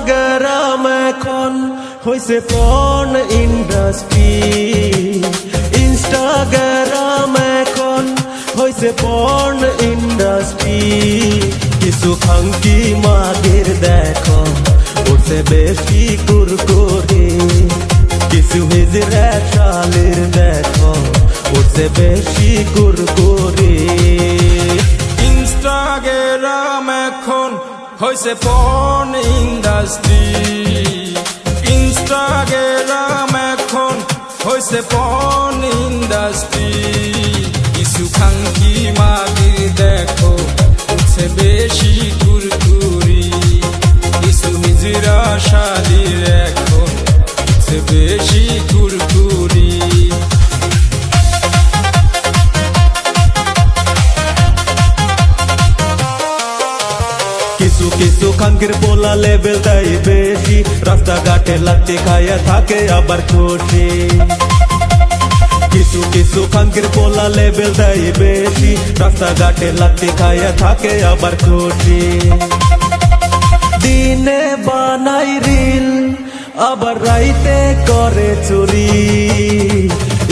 Instagram এখন হইছে porn industry. Instagram এখন হইছে পর্ন ইন্ডাস্ট্রি। কিছু খাঙ্কি মাগের দেখো উঠছে বেশি কুরকুরি। কিছু হিজড়া শালের দেখো উঠছে বেশি কুরকুরি। ইনস্টাগ্রাম এখন হইছে পর্ন ইন্ডাস্ট্রি। ইনস্টাগ্রাম এখন হইছে পর্ন ইন্ডাস্ট্রি। কিছু খাঙ্কি মাগি দেখো উঠছে বেশি কুরকুরি। কিছু হিজড়া শালির এখন উঠছে বেশি কুরকুরি। কিছু কিছু খাঙ্কির পোলা লেভেল দেয় বেশি। রাস্তাঘাটে লাত্তি খায়া থাকে আবার খুশি। কিছু কিছু খাঙ্কির পোলা লেভেল দেয় বেশি। রাস্তাঘাটে লাত্তি খায়া থাকে আবার খুশি। দিনে বানাই রিল আবার রাইতে করে চুরি।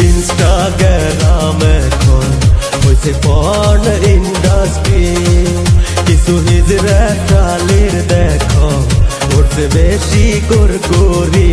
ইনস্টাগ্রাম এখন হইছে পর্ন ইন্ডাস্ট্রি। কিছু হিজড়া শালের দেখো উঠছে বেশি কুরকুরি।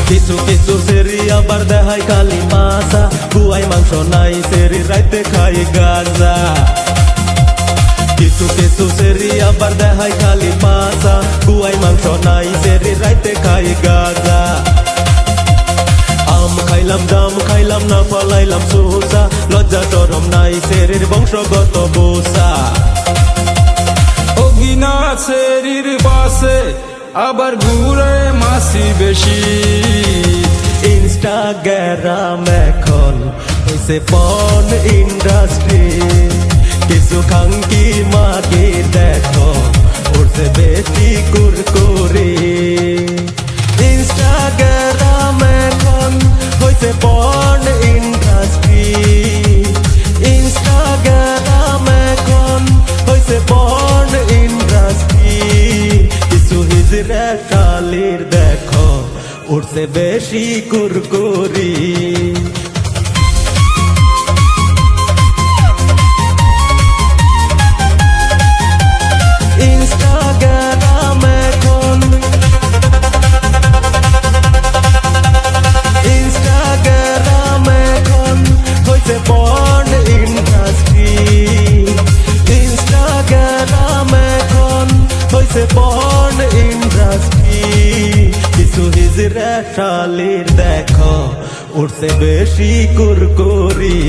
কিছু কিছু সেরি আবার দেখায় খালি মাছা। গুয়াই মাংস নাই সেরি রাইতে খাই গাঁজা। কিছু কিছু সেরি আবার দেখায় খালি মাছা। গুয়াই মাংস নাই সেরি রাইতে খাই গাঁজা। আম খাইলাম জাম খাইলাম না পালাইলাম সোজা। লজ্জা শরম নাই সেরির বংশগত বোসা। অগিনা সেরির বাসে আবার ঘুরে মাসি বেশি। ইনস্টাগ্রাম এখন হইছে পর্ন ইন্ডাস্ট্রি। কিছু খাঙ্কি মাগে দেখো উঠছে বেশি কুরকুরি। ইনস্টাগ্রাম এখন হইছে পর্ন ইন্ডাস্ট্রি। ইনস্টাগ্রাম এখন হইছে পর্ন ইন্ডাস্ট্রি। কিছু হিজড়া শালির দেখো উঠছে বেশি কুরকুরি। ইনস্টাগ্রাম এখন ইনস্টাগ্রাম এখন হইছে পর্ন ইন্ডাস্ট্রি। ইনস্টাগ্রাম এখন হইছে পর্ন ইন্ডাস্ট্রি। কিছু হিজড়া শালির দেখো উঠছে বেশি কুরকুরি।